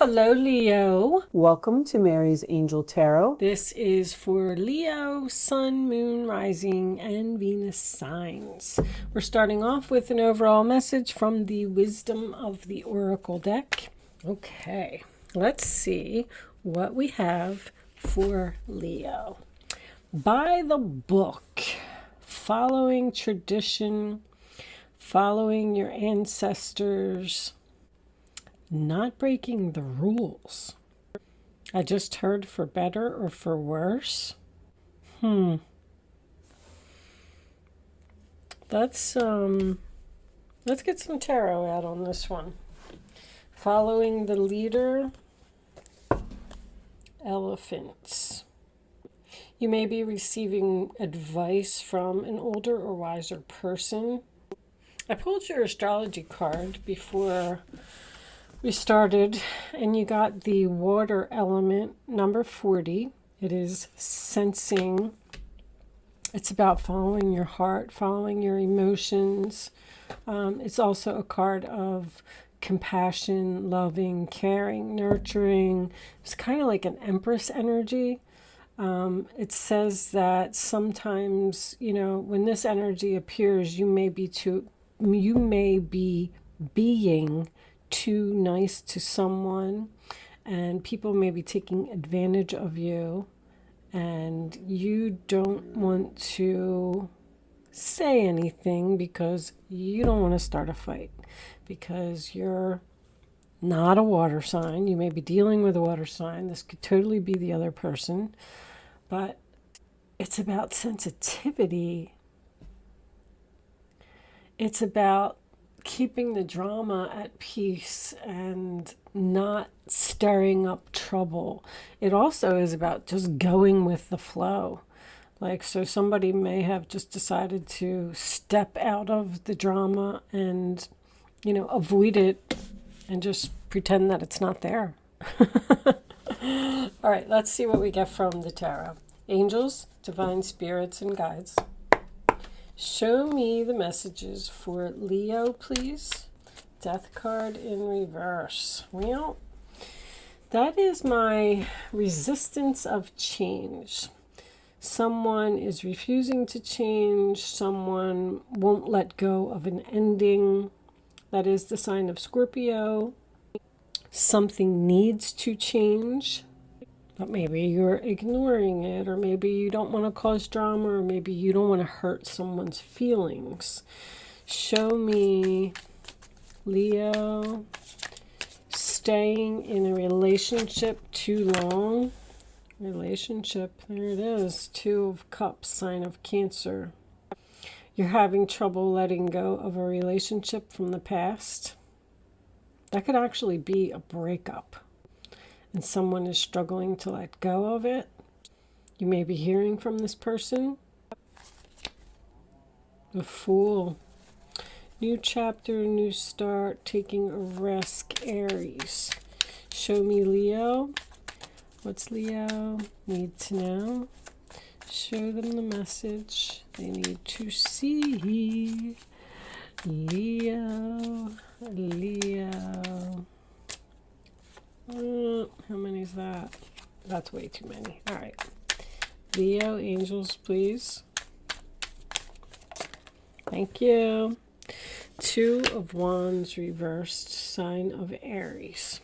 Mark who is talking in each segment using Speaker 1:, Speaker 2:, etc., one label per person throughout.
Speaker 1: Hello, Leo.
Speaker 2: Welcome to Mary's Angel Tarot.
Speaker 1: This is for Leo, Sun, Moon, Rising, and Venus signs. We're starting off with an overall message from the Wisdom of the Oracle deck. Okay, let's see what we have for Leo. By the book, following tradition, following your ancestors, not breaking the rules. I just heard for better or for worse. Let's get some tarot out on this one. Following the leader, elephants. You may be receiving advice from an older or wiser person. I pulled your astrology card before we started, and you got the water element, number 40. It is sensing. It's about following your heart, following your emotions. It's also a card of compassion, loving, caring, nurturing. It's kind of like an Empress energy. It says that sometimes, when this energy appears, you may be being too nice to someone, and people may be taking advantage of you, and you don't want to say anything because you don't want to start a fight, because you're not a water sign. You may be dealing with a water sign. This could totally be the other person, but it's about sensitivity. It's about keeping the drama at peace and not stirring up trouble. It also is about just going with the flow. So somebody may have just decided to step out of the drama and, avoid it and just pretend that it's not there. All right, let's see what we get from the tarot. Angels, divine spirits, and guides. Show me the messages for Leo, please. Death card in reverse. Well, that is my resistance of change. Someone is refusing to change. Someone won't let go of an ending. That is the sign of Scorpio. Something needs to change, but maybe you're ignoring it, or maybe you don't want to cause drama, or maybe you don't want to hurt someone's feelings. Show me, Leo, staying in a relationship too long. Relationship, there it is. 2 of Cups, sign of Cancer. You're having trouble letting go of a relationship from the past. That could actually be a breakup, and someone is struggling to let go of it. You may be hearing from this person. The Fool. New chapter, new start, taking a risk, Aries. Show me, Leo. What's Leo need to know? Show them the message they need to see. Leo. How many is that? That's way too many. All right. Leo, angels, please. Thank you. 2 of Wands reversed, sign of Aries.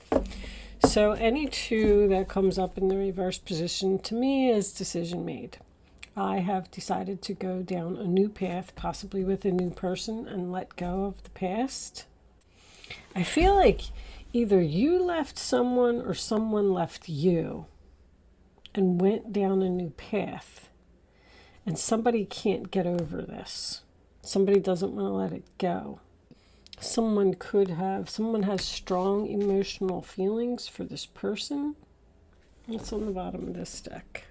Speaker 1: So any 2 that comes up in the reverse position to me is decision made. I have decided to go down a new path, possibly with a new person, and let go of the past. I feel like either you left someone or someone left you and went down a new path, and somebody can't get over this. Somebody doesn't want to let it go. Someone has strong emotional feelings for this person. What's on the bottom of this deck?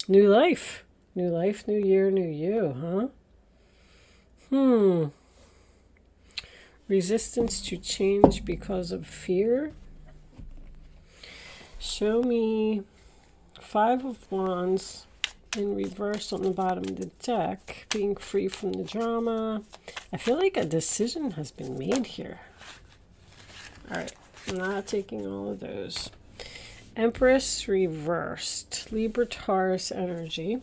Speaker 1: New life. New life, new year, new you, huh? Resistance to change because of fear. Show me 5 of Wands in reverse on the bottom of the deck, being free from the drama. I feel like a decision has been made here. All right, I'm not taking all of those. Empress reversed. Libra Taurus energy.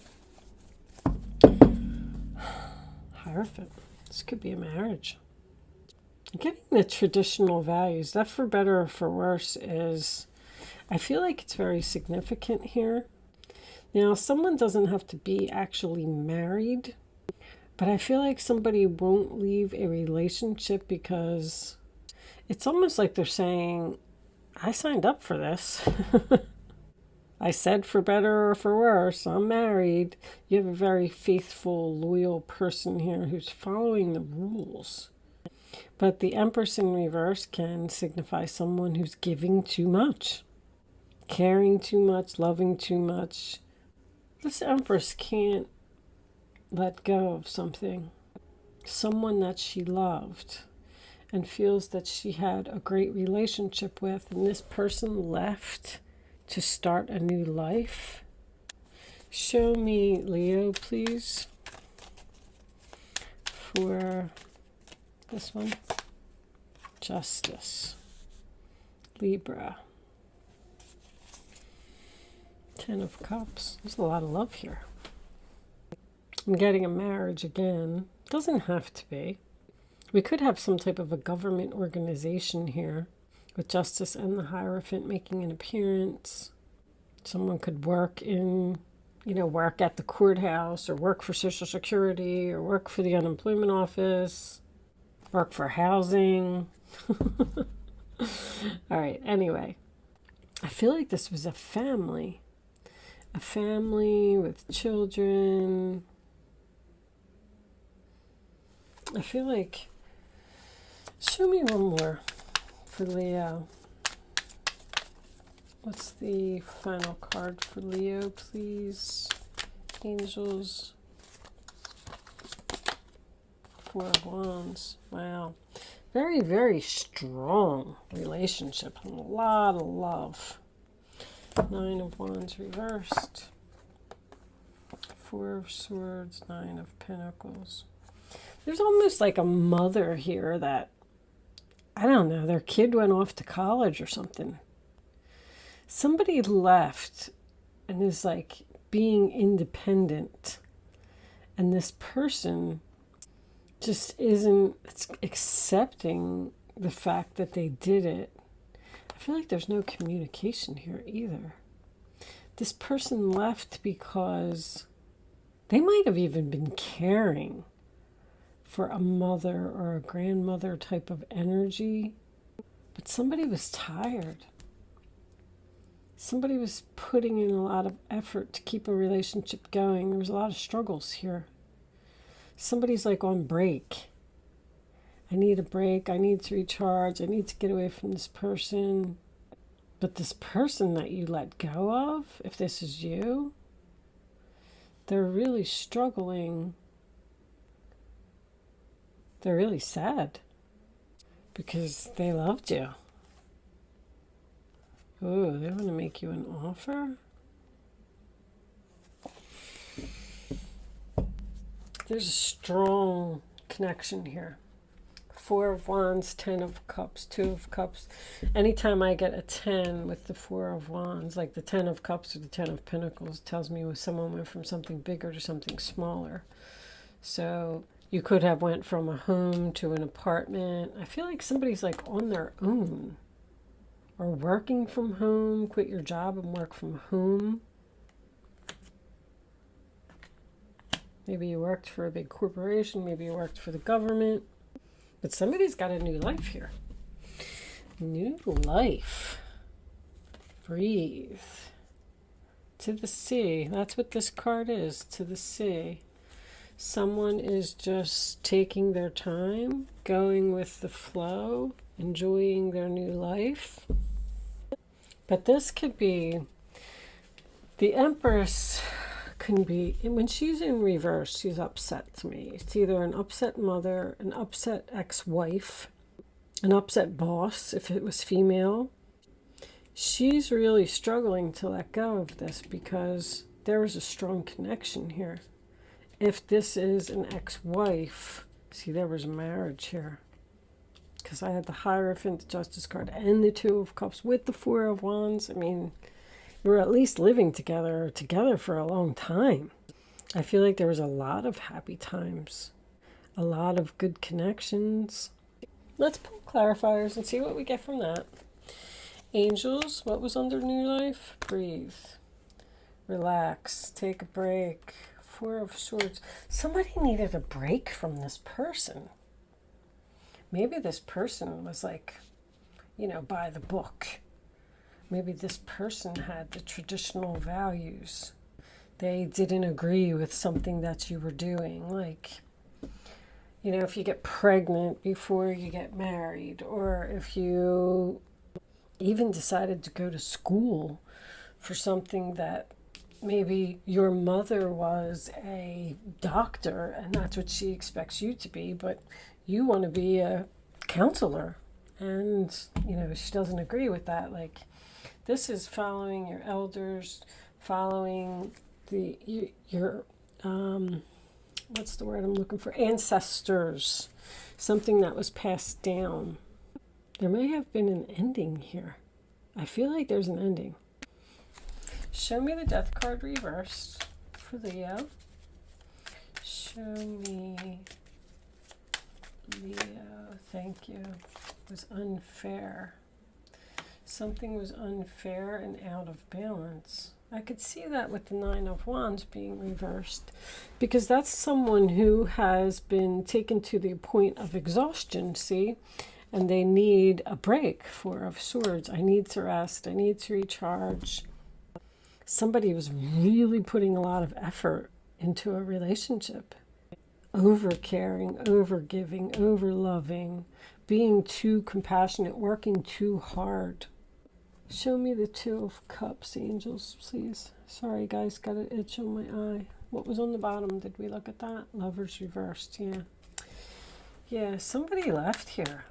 Speaker 1: Hierophant. This could be a marriage. Getting the traditional values, that for better or for worse is, I feel like it's very significant here. Now, someone doesn't have to be actually married, but I feel like somebody won't leave a relationship because it's almost like they're saying, I signed up for this. I said for better or for worse, I'm married. You have a very faithful, loyal person here who's following the rules. But the Empress in reverse can signify someone who's giving too much, caring too much, loving too much. This Empress can't let go of something, someone that she loved and feels that she had a great relationship with, and this person left to start a new life. Show me, Leo, please, for this one. Justice. Libra. 10 of Cups. There's a lot of love here. I'm getting a marriage again. Doesn't have to be. We could have some type of a government organization here with Justice and the Hierophant making an appearance. Someone could work in, work at the courthouse or work for Social Security or work for the unemployment office, work for housing. All right, anyway, I feel like this was a family with children. I feel like, show me one more for Leo. What's the final card for Leo, please? Angels. 4 of Wands. Wow. Very, very strong relationship. A lot of love. 9 of Wands reversed. 4 of Swords. 9 of Pentacles. There's almost like a mother here that, I don't know, their kid went off to college or something. Somebody left and is like being independent, and this person just isn't accepting the fact that they did it. I feel like there's no communication here either. This person left because they might have even been caring for a mother or a grandmother type of energy, but somebody was tired. Somebody was putting in a lot of effort to keep a relationship going. There was a lot of struggles here. Somebody's like on break. I need a break. I need to recharge. I need to get away from this person. But this person that you let go of, if this is you, they're really struggling. They're really sad because they loved you. Oh, they want to make you an offer? There's a strong connection here. 4 of Wands, 10 of Cups, 2 of Cups. Anytime I get a 10 with the 4 of Wands, like the 10 of Cups or the 10 of Pentacles, tells me someone went from something bigger to something smaller. So you could have went from a home to an apartment. I feel like somebody's like on their own. Or working from home, quit your job and work from home. Maybe you worked for a big corporation, maybe you worked for the government. But somebody's got a new life here. New life. Breathe. To the sea. That's what this card is, to the sea. Someone is just taking their time, going with the flow, enjoying their new life. But this could be, the Empress can be, when she's in reverse, she's upset to me. It's either an upset mother, an upset ex-wife, an upset boss, if it was female. She's really struggling to let go of this because there is a strong connection here. If this is an ex-wife, see, there was a marriage here. because I had the Hierophant, the Justice card, and the Two of Cups with the Four of Wands. I mean, we're at least living together for a long time. I feel like there was a lot of happy times, a lot of good connections. Let's pull clarifiers and see what we get from that. Angels, what was under new life? Breathe. Relax. Take a break. Four of Swords. Somebody needed a break from this person. Maybe this person was like, by the book. Maybe this person had the traditional values. They didn't agree with something that you were doing. Like, if you get pregnant before you get married, or if you even decided to go to school for something that maybe your mother was a doctor and that's what she expects you to be, but you want to be a counselor and, she doesn't agree with that. Like, this is following your elders, following your what's the word I'm looking for? Ancestors. Something that was passed down. There may have been an ending here. I feel like there's an ending. Show me the Death card reversed for Leo. Show me Leo. Thank you. It was unfair. Something was unfair and out of balance. I could see that with the Nine of Wands being reversed, because that's someone who has been taken to the point of exhaustion, see? And they need a break. Four of Swords. I need to rest. I need to recharge. Somebody was really putting a lot of effort into a relationship. Over caring, over giving, over loving, being too compassionate, working too hard. Show me the Two of Cups, angels, please. Sorry, guys, got an itch on my eye. What was on the bottom? Did we look at that? Lovers reversed, yeah. Yeah, somebody left here.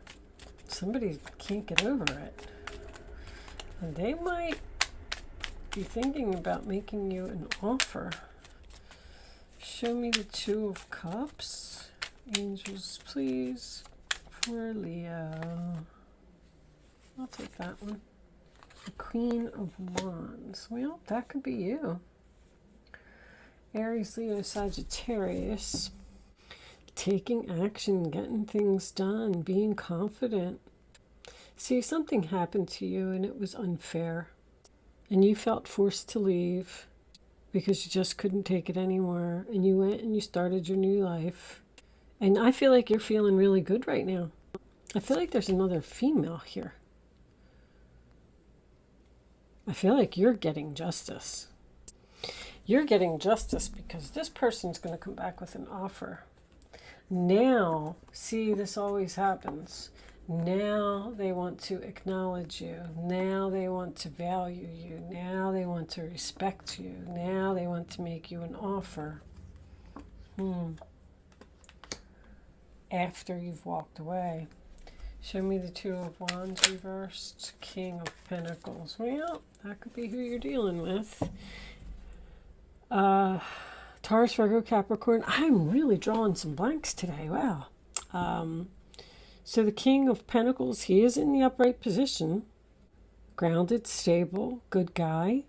Speaker 1: Somebody can't get over it. And they might be thinking about making you an offer. Show me the Two of Cups. Angels, please. For Leo. I'll take that one. The Queen of Wands. Well, that could be you. Aries, Leo, Sagittarius. Taking action, getting things done, being confident. See, something happened to you and it was unfair. And you felt forced to leave because you just couldn't take it anymore. And you went and you started your new life. And I feel like you're feeling really good right now. I feel like there's another female here. I feel like you're getting justice. You're getting justice because this person's going to come back with an offer. Now, see, this always happens. Now they want to acknowledge you. Now they want to value you. Now they want to respect you. Now they want to make you an offer. After you've walked away. Show me the Two of Wands reversed. King of Pentacles. Well, that could be who you're dealing with. Taurus, Virgo, Capricorn. I'm really drawing some blanks today. Wow. So the King of Pentacles, he is in the upright position. Grounded, stable, good guy,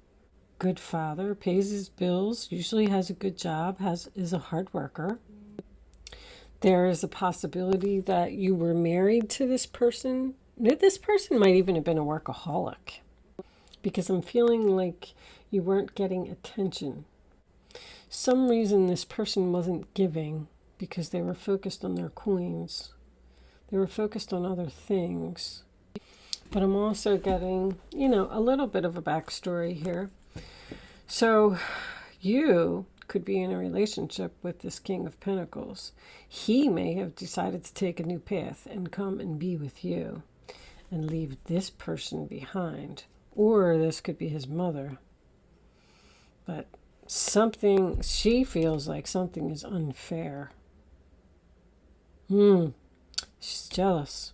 Speaker 1: good father, pays his bills, usually has a good job, is a hard worker. There is a possibility that you were married to this person. This person might even have been a workaholic, because I'm feeling like you weren't getting attention. Some reason this person wasn't giving because they were focused on their coins. They were focused on other things. But I'm also getting, a little bit of a backstory here. So you could be in a relationship with this King of Pentacles. He may have decided to take a new path and come and be with you and leave this person behind. Or this could be his mother. But she feels like something is unfair. She's jealous.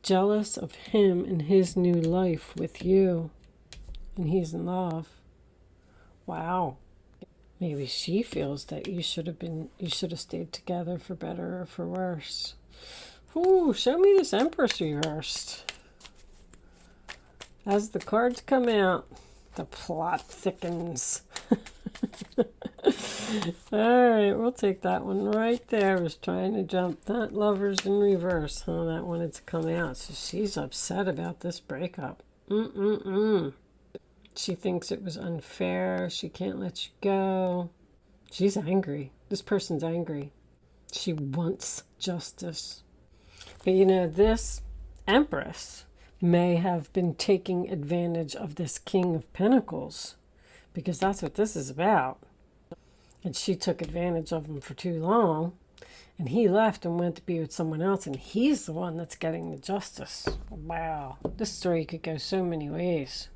Speaker 1: Jealous of him and his new life with you. And he's in love. Wow. Maybe she feels that you should have stayed together for better or for worse. Ooh, show me this Empress reversed. As the cards come out, the plot thickens. Alright, we'll take that one right there. I was trying to jump that Lovers in reverse. Oh, that wanted to come out. So she's upset about this breakup. She thinks it was unfair. She can't let you go. She's angry. This person's angry. She wants justice. But you know, this Empress may have been taking advantage of this King of Pentacles, because that's what this is about. And she took advantage of him for too long, and he left and went to be with someone else, and he's the one that's getting the justice. Wow, this story could go so many ways.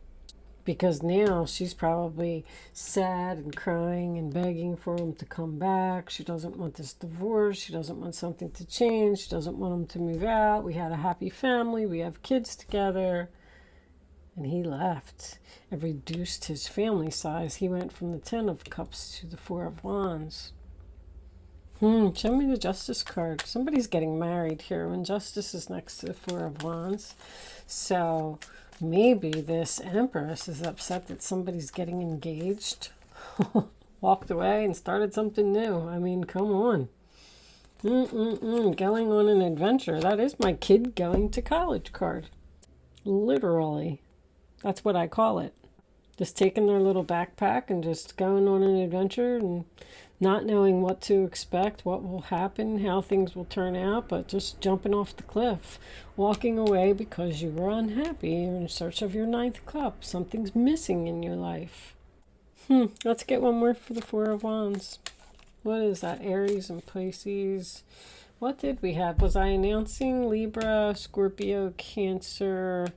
Speaker 1: Because now she's probably sad and crying and begging for him to come back. She doesn't want this divorce. She doesn't want something to change. She doesn't want him to move out. We had a happy family. We have kids together. And he left and reduced his family size. He went from the 10 of Cups to the 4 of Wands. Show me the Justice card. Somebody's getting married here when Justice is next to the 4 of Wands. So maybe this Empress is upset that somebody's getting engaged, walked away and started something new. I mean, come on. Going on an adventure. That is my kid going to college card. Literally. That's what I call it. Just taking their little backpack and just going on an adventure and not knowing what to expect, what will happen, how things will turn out, but just jumping off the cliff, walking away because you were unhappy. You're in search of your 9th cup. Something's missing in your life. Let's get one more for the 4 of Wands. What is that? Aries and Pisces. What did we have? Was I announcing Libra, Scorpio, Cancer,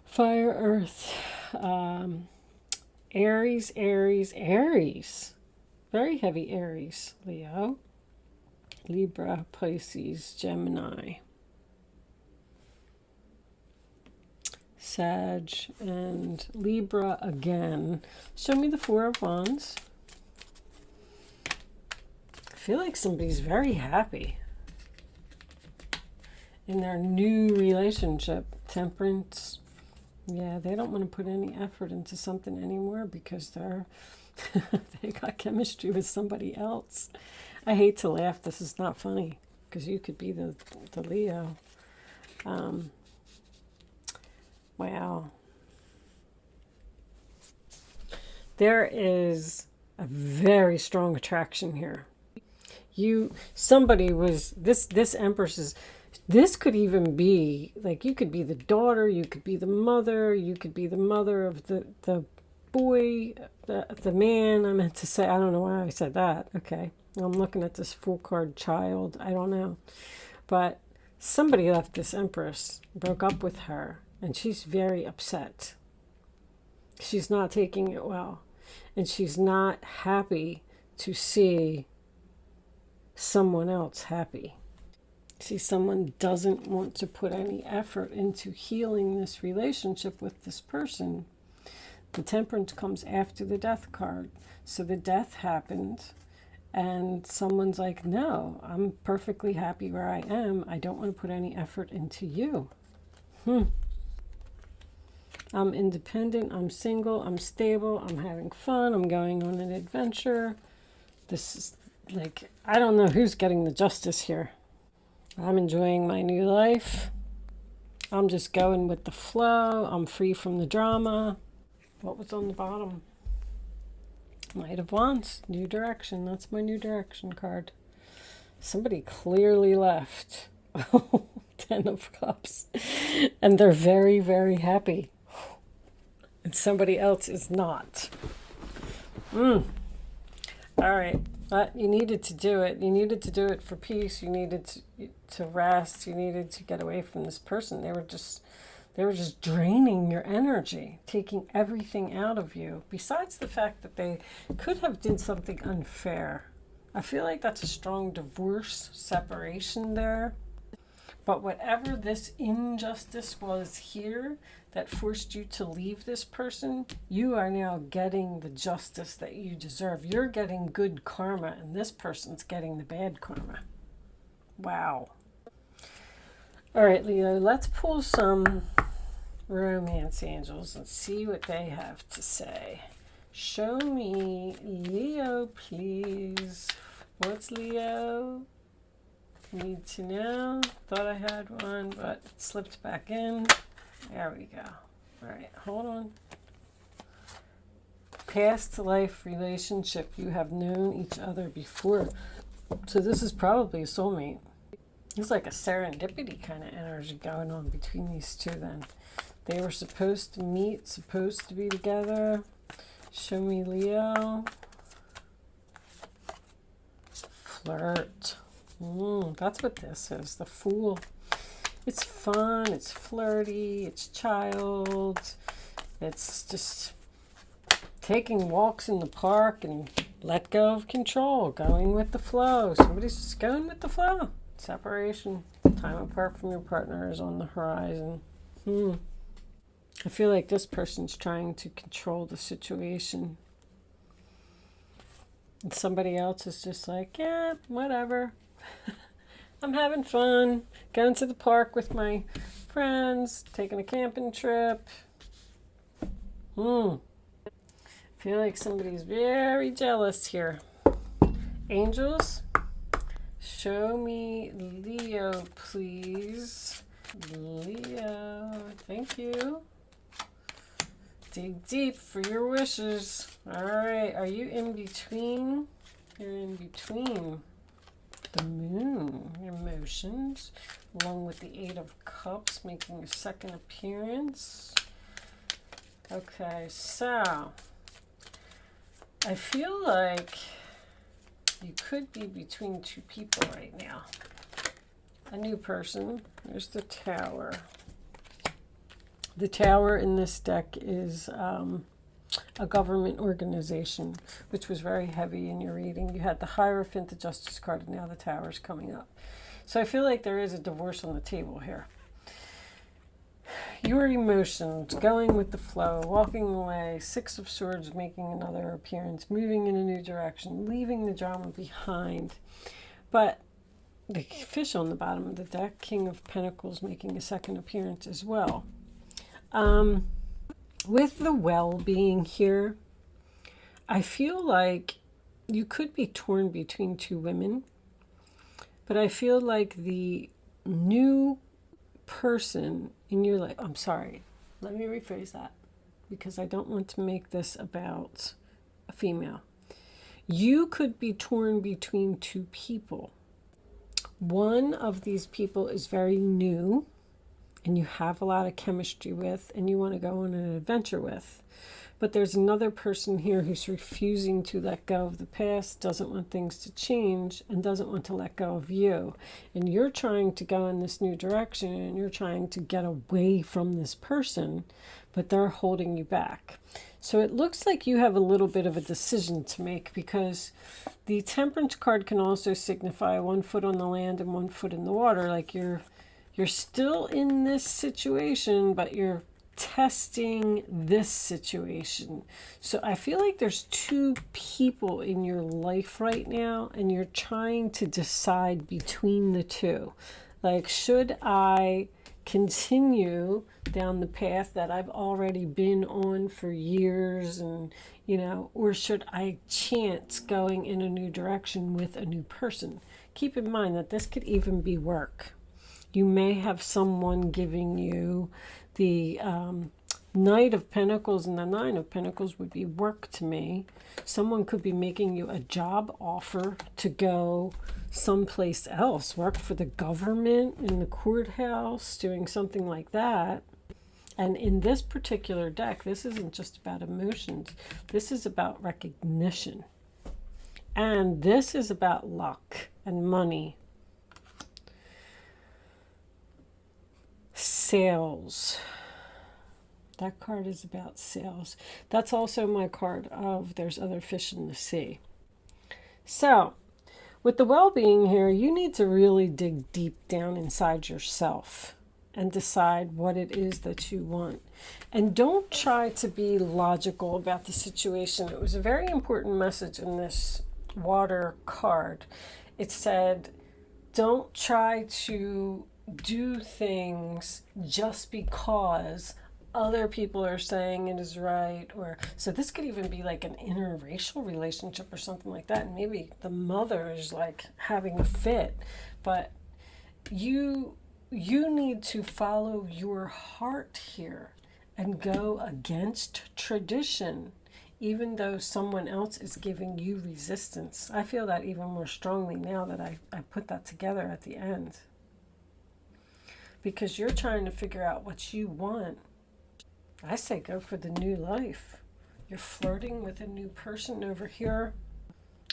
Speaker 1: Fire, Earth, Aries, Aries, Aries. Very heavy Aries, Leo, Libra, Pisces, Gemini, Sag, and Libra again. Show me the 4 of Wands. I feel like somebody's very happy in their new relationship. Temperance. Yeah, they don't want to put any effort into something anymore because they got chemistry with somebody else. I hate to laugh. This is not funny because you could be the Leo. Wow. There is a very strong attraction here. Somebody was, this Empress is, this could even be, like, you could be the daughter, you could be the mother, you could be the mother of the boy, the man, I meant to say. I don't know why I said that. Okay. I'm looking at this full card child. I don't know. But somebody left this Empress, broke up with her, and she's very upset. She's not taking it well. And she's not happy to see someone else happy. See, someone doesn't want to put any effort into healing this relationship with this person. The Temperance comes after the Death card. So the death happened, and someone's like, no, I'm perfectly happy where I am. I don't want to put any effort into you. I'm independent, I'm single, I'm stable, I'm having fun, I'm going on an adventure. This is like, I don't know who's getting the justice here. I'm enjoying my new life. I'm just going with the flow. I'm free from the drama. What was on the bottom? Knight of Wands, new direction. That's my new direction card. Somebody clearly left. 10 of Cups. And they're very, very happy. And somebody else is not. All right. But you needed to do it. You needed to do it for peace. You needed to rest. You needed to get away from this person. They were just draining your energy, taking everything out of you. Besides the fact that they could have did something unfair. I feel like that's a strong divorce, separation there. But whatever this injustice was here that forced you to leave this person, you are now getting the justice that you deserve. You're getting good karma, and this person's getting the bad karma. Wow. All right, Leo, let's pull some romance angels and see what they have to say. Show me Leo, please. What's Leo? Need to know. Thought I had one, but it slipped back in. There we go. All right, hold on. Past life relationship. You have known each other before. So this is probably a soulmate. It's like a serendipity kind of energy going on between these two then. They were supposed to meet, supposed to be together. Show me Leo. Flirt. That's what this is, the Fool. It's fun, it's flirty, it's child. It's just taking walks in the park and let go of control, going with the flow. Somebody's just going with the flow. Separation, time apart from your partner is on the horizon. I feel like this person's trying to control the situation. And somebody else is just like, yeah, whatever. I'm having fun, going to the park with my friends, taking a camping trip. I feel like somebody's very jealous here. Angels, show me Leo, please. Leo, thank you. Dig deep for your wishes. All right, are you in between? You're in between the Moon, your emotions, along with the Eight of Cups, making a second appearance. Okay, so I feel like you could be between two people right now. A new person. There's the Tower. The Tower in this deck is a government organization, which was very heavy in your reading. You had the Hierophant, the Justice card, and now the Tower's coming up. So I feel like there is a divorce on the table here. Your emotions, going with the flow, walking away, Six of Swords making another appearance, moving in a new direction, leaving the drama behind. But the fish on the bottom of the deck, King of Pentacles, making a second appearance as well. With the well being here, I feel like you could be torn between two women, but I feel like the new person in your life, I'm sorry, let me rephrase that because I don't want to make this about a female. You could be torn between two people. One of these people is very new and you have a lot of chemistry with and you want to go on an adventure with. But there's another person here who's refusing to let go of the past, doesn't want things to change, and doesn't want to let go of you. And you're trying to go in this new direction and you're trying to get away from this person, but they're holding you back. So it looks like you have a little bit of a decision to make, because the Temperance card can also signify 1 foot on the land and 1 foot in the water. Like you're still in this situation, but you're testing this situation. So I feel like there's two people in your life right now and you're trying to decide between the two. Like, should I continue down the path that I've already been on for years, and or should I chance going in a new direction with a new person? Keep in mind that this could even be work. You may have someone giving you the Knight of Pentacles, and the Nine of Pentacles would be work to me. Someone could be making you a job offer to go someplace else, work for the government, in the courthouse, doing something like that. And in this particular deck, this isn't just about emotions. This is about recognition. And this is about luck and money. Sales. That card is about sales. That's also my card of there's other fish in the sea. So, with the well-being here, you need to really dig deep down inside yourself and decide what it is that you want. And don't try to be logical about the situation. It was a very important message in this water card. It said, don't try to do things just because other people are saying it is right. Or so this could even be like an interracial relationship or something like that, and maybe the mother is like having a fit. But you need to follow your heart here and go against tradition, even though someone else is giving you resistance. I feel that even more strongly now that I put that together at the end. Because you're trying to figure out what you want. I say go for the new life. You're flirting with a new person over here.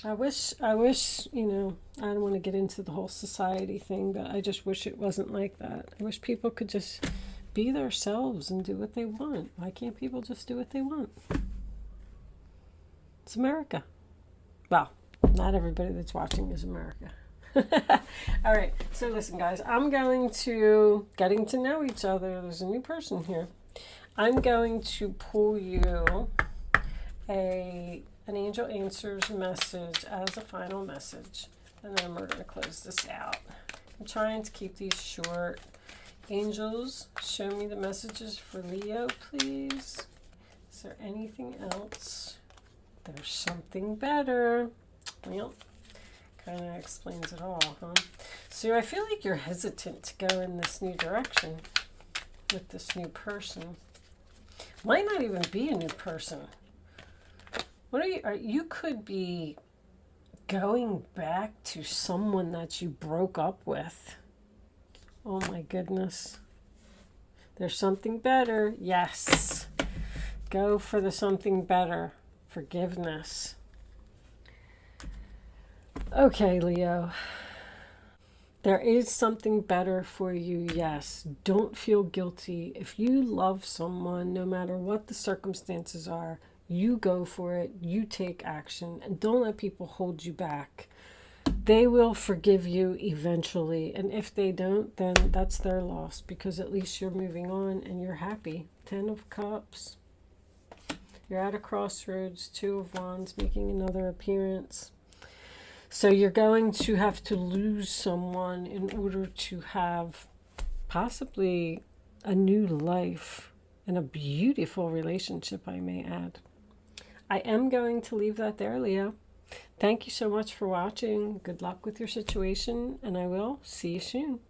Speaker 1: I wish, I don't want to get into the whole society thing, but I just wish it wasn't like that. I wish people could just be themselves and do what they want. Why can't people just do what they want? It's America. Well, not everybody that's watching is America. All right, so listen, guys, I'm getting to know each other. There's a new person here. I'm going to pull you an angel answers message as a final message, and then we're going to close this out. I'm trying to keep these short. Angels, show me the messages for Leo, please. Is there anything else? There's something better. Well, kind of explains it all, huh? So I feel like you're hesitant to go in this new direction with this new person. Might not even be a new person. What you could be going back to someone that you broke up with. Oh my goodness. There's something better. Yes. Go for the something better. Forgiveness. Okay, Leo. There is something better for you, yes. Don't feel guilty. If you love someone, no matter what the circumstances are, you go for it, you take action, and don't let people hold you back. They will forgive you eventually, and if they don't, then that's their loss, because at least you're moving on and you're happy. 10 of Cups. You're at a crossroads. 2 of Wands making another appearance. So you're going to have to lose someone in order to have possibly a new life and a beautiful relationship, I may add. I am going to leave that there, Leo. Thank you so much for watching. Good luck with your situation, and I will see you soon.